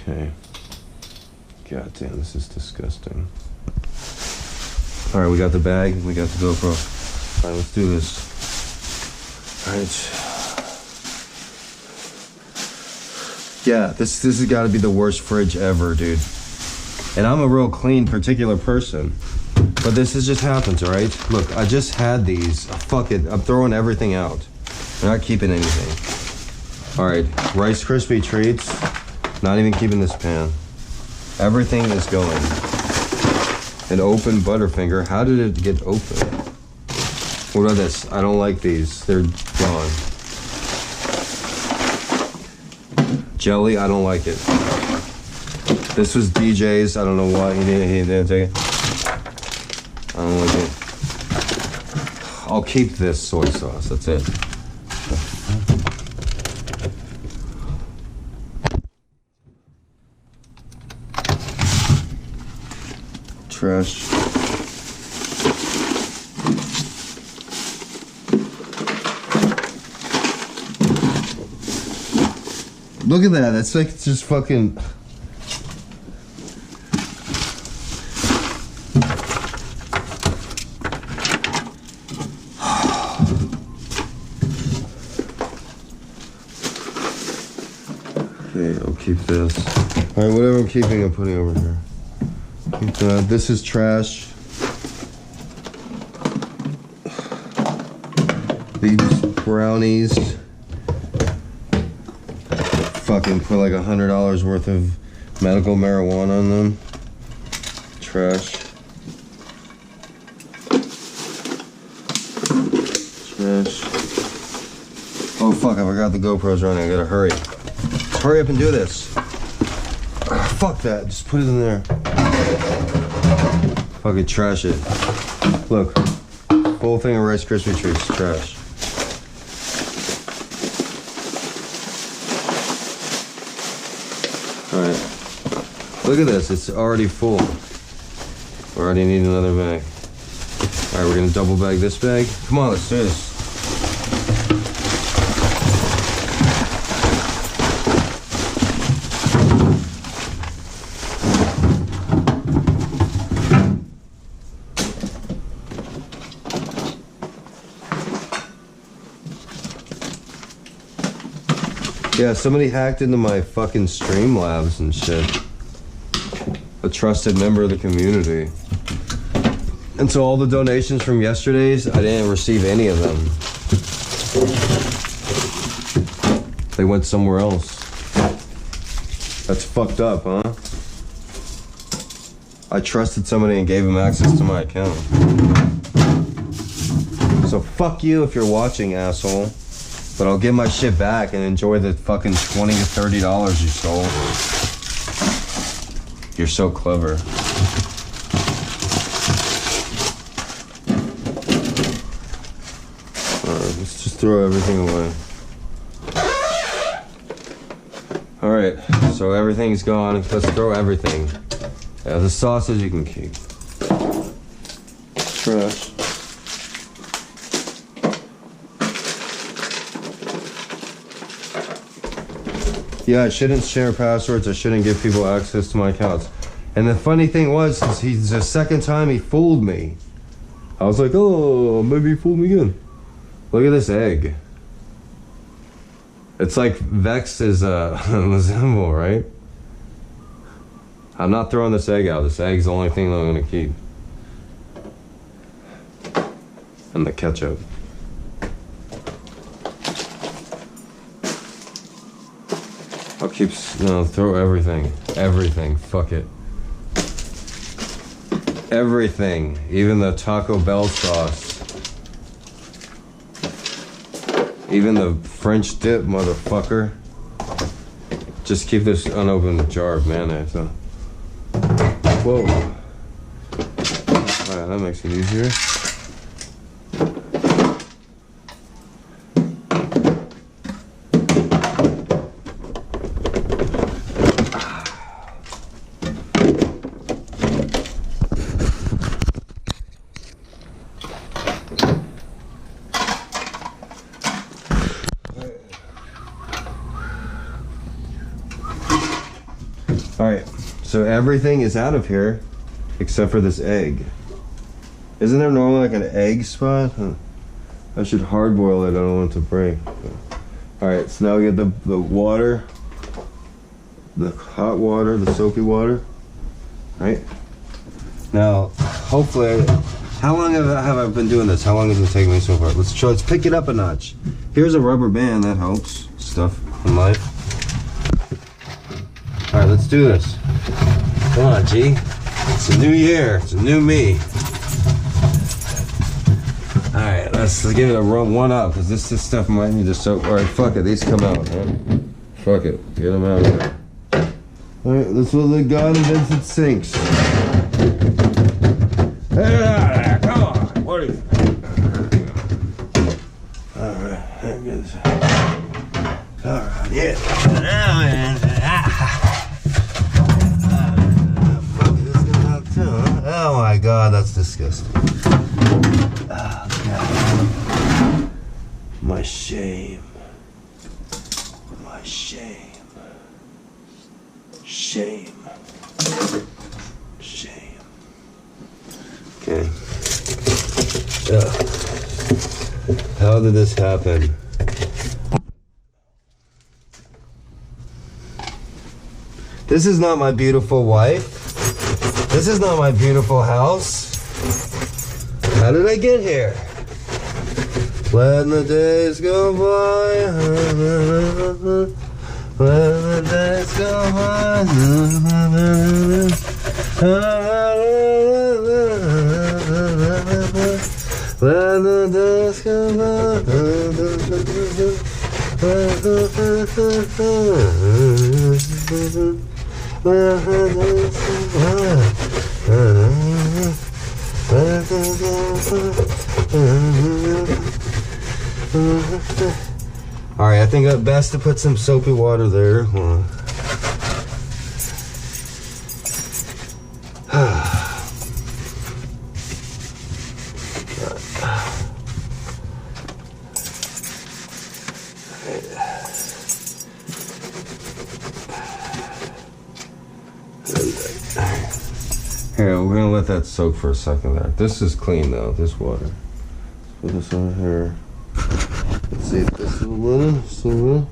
Okay. God damn, this is disgusting. Alright, we got the bag, we got the GoPro. Alright, let's do this. Alright. Yeah, this has got to be the worst fridge ever, dude. And I'm a real clean, particular person. But this just happens, alright? Look, I just had these. Fuck it, I'm throwing everything out. I'm not keeping anything. Alright, Rice Krispie treats. Not even keeping this pan. Everything is going. An open Butterfinger. How did it get open? What are this? I don't like these. They're gone. Jelly, I don't like it. This was DJ's. I don't know why he didn't take it. I don't like it. I'll keep this soy sauce. That's it. Trash. Look at that. That's like just fucking. Okay, I'll keep this. All right, whatever I'm keeping, I'm putting over here. Keep that. This is trash. These brownies. Fucking put like $100 worth of medical marijuana on them. Trash. Trash. Oh fuck, I forgot the GoPro's running. I gotta hurry. Hurry up and do this. Fuck that, just put it in there. Fucking trash it. Look, whole thing of Rice Krispie treats, trash. Alright, look at this, it's already full. We already need another bag. Alright, we're gonna double bag this bag. Come on, let's do this. Yeah, somebody hacked into my fucking Streamlabs and shit. A trusted member of the community. And so all the donations from yesterday's, I didn't receive any of them. They went somewhere else. That's fucked up, huh? I trusted somebody and gave them access to my account. So fuck you if you're watching, asshole. But I'll get my shit back and enjoy the fucking $20 to $30 you stole. You're so clever. Alright, let's just throw everything away. Alright, so everything's gone. Let's throw everything. Yeah, the sausage you can keep. Trash. Yeah, I shouldn't share passwords. I shouldn't give people access to my accounts. And the funny thing was, he's the second time he fooled me. I was like, oh, maybe he fooled me again. Look at this egg. It's like Vex's Lazimbo, right? I'm not throwing this egg out. This egg's the only thing that I'm gonna keep. And the ketchup. I'll keep, no, throw everything. Everything, fuck it. Everything, even the Taco Bell sauce. Even the French dip, motherfucker. Just keep this unopened jar of mayonnaise. Whoa. Alright, that makes it easier. Alright, so everything is out of here except for this egg. Isn't there normally like an egg spot? Huh. I should hard boil it, I don't want it to break. Alright, so now we get the water, the hot water, the soapy water. Right? Now, hopefully, how long have I been doing this? How long has it taken me so far? Let's pick it up a notch. Here's a rubber band, that helps. Stuff in life. Alright, let's do this. Come on, G. It's a new year. It's a new me. Alright, let's give it a one up, because this stuff might need to soak. Alright, fuck it. These come out, huh? Fuck it. Get them out of there. Alright, this was the God of Vincent Sinks. Hey, come on. What are you? Alright, there it goes. Alright, yeah. Oh my God, that's disgusting. Oh, God. My shame. My shame. Shame. Shame. Okay. How did this happen? This is not my beautiful wife. This is not my beautiful house. How did I get here? Letting the days go by. Letting the days go by. Letting the days go Alright, I think it's best to put some soapy water there. Hold on. Here, we're gonna let that soak for a second there. This is clean though, this water. Let's put this on here. Let's see if this is a little.